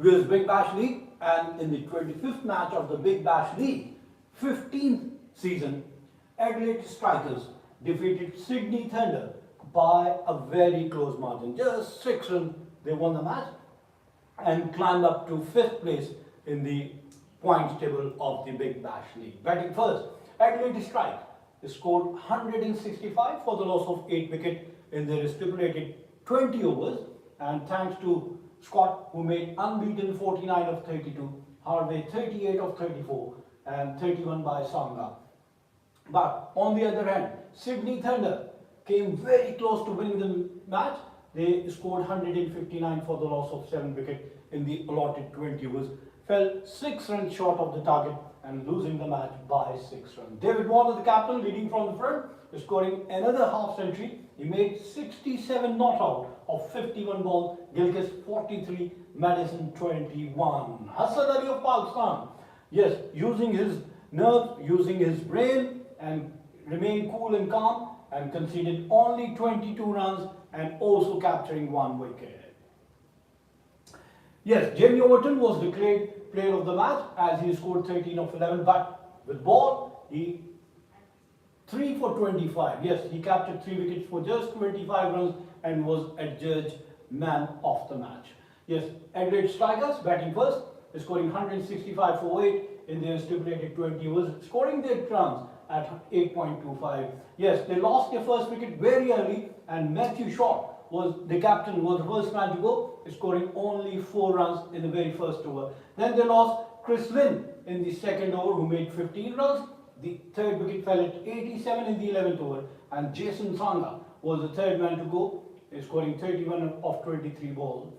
US Big Bash League, and in the 25th match of the Big Bash League 15th season, Adelaide Strikers defeated Sydney Thunder by a very close margin. Just 6 runs, they won the match and climbed up to 5th place in the points table of the Big Bash League. Batting first, Adelaide Strike scored 165 for the loss of 8 wickets in their stipulated 20 overs, and thanks to Scott, who made unbeaten 49 of 32, Harvey 38 of 34, and 31 by Sangha. But on the other hand, Sydney Thunder came very close to winning the match. They scored 159 for the loss of 7 wickets in the allotted 20 overs, fell 6 runs short of the target and losing the match by 6 runs. David Warner, the captain, leading from the front, scoring another half century. He made 67 not out of 51 balls, Gilchrist 43, Madison 21. Hassan Ali of Pakistan, yes, using his nerve, using his brain, and remained cool and calm, and conceded only 22 runs and also capturing 1 wicket. Yes, Jamie Overton was declared player of the match as he scored 13 of 11, but with ball, he 3 for 25. Yes, he captured 3 wickets for just 25 runs and was adjudged man of the match. Yes, Adelaide Strikers batting first, scoring 165 for 8 in their stipulated 20 overs, scoring their runs at 8.25. Yes, they lost their first wicket very early, and Matthew Short was the captain, was the first man to go, scoring only 4 runs in the very first over. Then they lost Chris Lynn in the second over, who made 15 runs. The third wicket fell at 87 in the 11th over, and Jason Sangha was the third man to go, scoring 31 of 23 balls.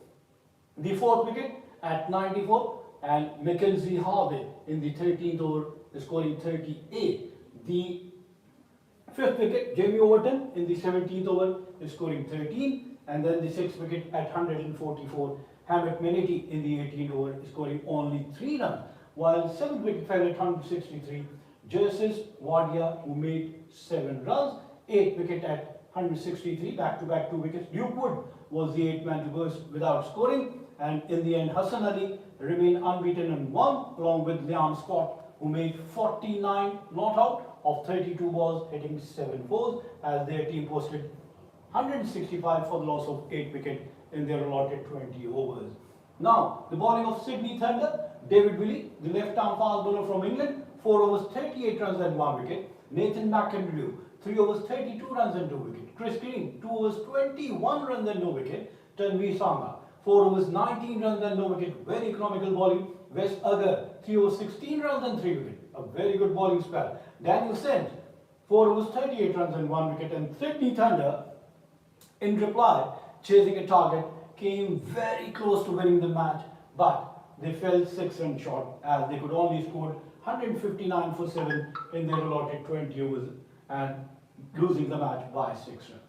The fourth wicket at 94, and Mackenzie Harvey in the 13th over, scoring 38. The fifth wicket, Jamie Overton in the 17th over, scoring 13, and then the sixth wicket at 144, Hammett Menety in the 18th over, scoring only 3 runs, while seventh wicket fell at 163, Justice Wadia, who made 7 runs, 8th wicket at 163, back-to-back 2 wickets. Luke Wood was the 8th man to go without scoring, and in the end, Hassan Ali remained unbeaten and won, along with Liam Scott, who made 49 not out of 32 balls, hitting 7 fours, as their team posted 165 for the loss of 8 wickets in their allotted 20 overs. Now, the bowling of Sydney Thunder, David Willey, the left-arm fast bowler from England, 4 overs 38 runs and 1 wicket. Nathan McIntyre, 3 overs 32 runs and 2 wickets. Chris Green, 2 overs 21 runs and no wicket. Tanvi Sangha, 4 overs 19 runs and no wicket. Very economical bowling. Wes Agar, 3 overs 16 runs and 3 wickets. A very good bowling spell. Daniel Sent, 4 overs 38 runs and 1 wicket. And Sydney Thunder, in reply, chasing a target, came very close to winning the match, but they fell 6 runs short, as they could only score 159 for 7 in their allotted 20 overs and losing the match by 6 runs.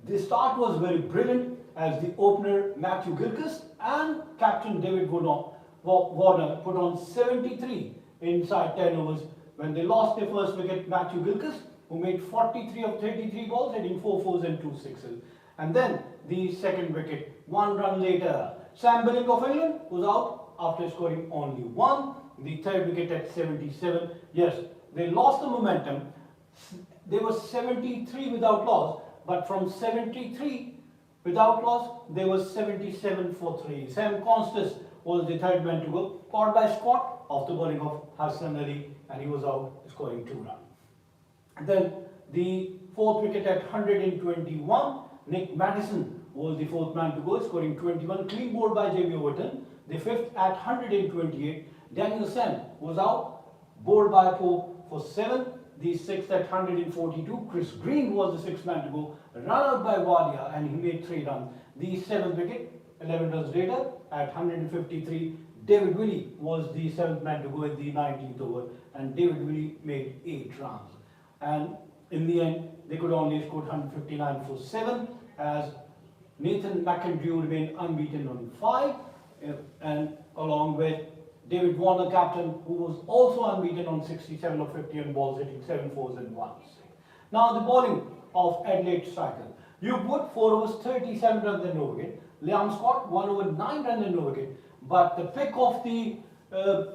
The start was very brilliant, as the opener Matthew Gilchrist and captain David Warner put on 73 inside 10 overs. When they lost their first wicket, Matthew Gilchrist, who made 43 of 33 balls, hitting 4 fours and 2 sixes. And then the second wicket, 1 run later, Sam Billing of England was out after scoring only 1. The third wicket at 77. Yes, they lost the momentum. They were 73 without loss, but from 73 without loss, they were 77 for 3. Sam Constas was the third man to go, caught by Scott off the bowling of Hassan Ali, and he was out, scoring 2 runs. Then the fourth wicket at 121, Nick Madison was the fourth man to go, scoring 21, clean bowled by Jamie Overton. The fifth at 128, Daniel Sen was out, bowled by Pope for 7. The sixth at 142, Chris Green was the sixth man to go, run out by Wadia, and he made 3 runs. The seventh wicket, 11 runs later, at 153, David Willey was the 7th man to go at the 19th over, and David Willey made 8 runs. And in the end, they could only score 159 for 7, as Nathan McIntyre remained unbeaten on 5, and along with David Warner, captain, who was also unbeaten on 67 of 51 balls, hitting 7 fours and 1 6. Now the bowling of Adelaide Strikers. Luke Wood, 4 overs 37 runs and no wicket. Liam Scott, 1 over 9 runs and no wicket. but the pick of the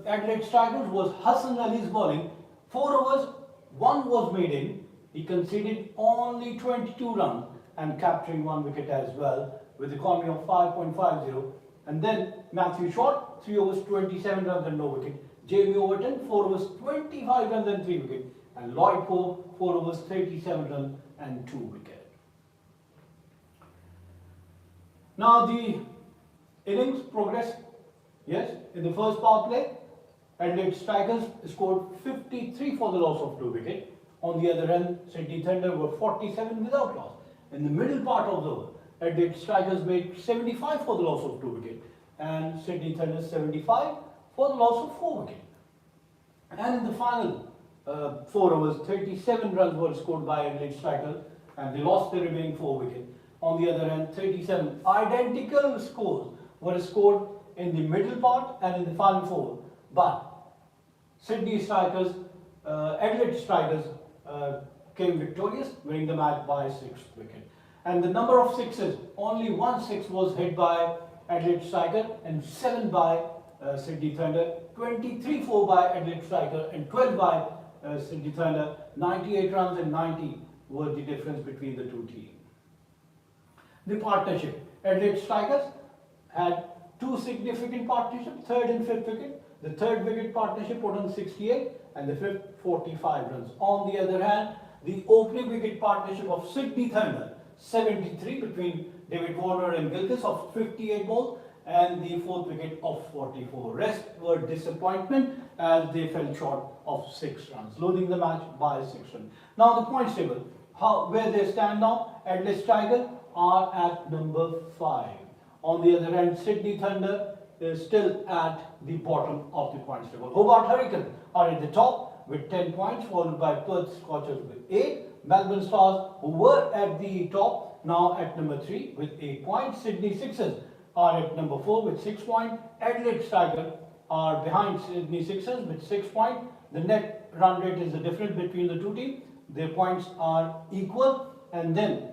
Adelaide Strikers was Hassan Ali's bowling. 4 overs, 1 was made in. He conceded only 22 runs and capturing 1 wicket as well with the economy of 5.50. And then Matthew Short, 3 overs, 27 runs and no wicket. Jamie Overton, 4 overs, 25 runs and 3 wicket. And Lloyd Pope, 4 overs, 37 runs and 2 wicket. Now the innings progressed. Yes, in the first power play, Adelaide Strikers scored 53 for the loss of 2 wickets. On the other end, Sydney Thunder were 47 without loss. In the middle part of the over, Adelaide Strikers made 75 for the loss of 2 wickets and Sydney Thunder 75 for the loss of 4 wickets. And in the final 4 overs, 37 runs were scored by Adelaide Strikers and they lost the remaining 4 wickets. On the other hand, 37 identical scores were scored in the middle part and in the final 4. But Sydney Strikers, Adelaide Strikers came victorious, winning the match by 6th wicket. And the number of sixes, only 1 6 was hit by Adelaide Striker and 7 by Sydney Thunder, 23-4 by Adelaide Striker and 12 by Sydney Thunder. 98 runs and 90 were the difference between the two teams. The partnership, Adelaide Strikers had 2 significant partnerships, 3rd and 5th wicket. The 3rd wicket partnership put on 68 and the 5th 45 runs. On the other hand, the opening wicket partnership of Sydney Thunder, 73 between David Warner and Gilchrist of 58 balls and the 4th wicket of 44. Rest were disappointment as they fell short of 6 runs, losing the match by 6 runs. Now the points table, where they stand now, Adelaide Strikers are at number 5. On the other hand, Sydney Thunder is still at the bottom of the points table. Hobart Hurricanes are at the top with 10 points, followed by Perth Scorchers with 8. Melbourne Stars, who were at the top, now at number 3 with 8 points. Sydney Sixers are at number 4 with 6 points. Adelaide Strikers are behind Sydney Sixers with 6 points. The net run rate is the difference between the two teams. Their points are equal. And then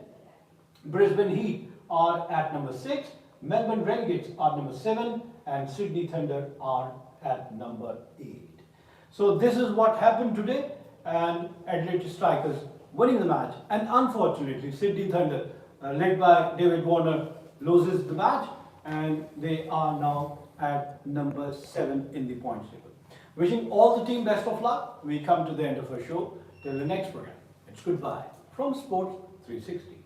Brisbane Heat are at number 6. Melbourne Renegades are number 7 and Sydney Thunder are at number 8. So this is what happened today, and Adelaide Strikers winning the match, and unfortunately Sydney Thunder led by David Warner loses the match and they are now at number 7 in the points table. Wishing all the team best of luck. We come to the end of our show. Till the next program, it's goodbye from Sports 360.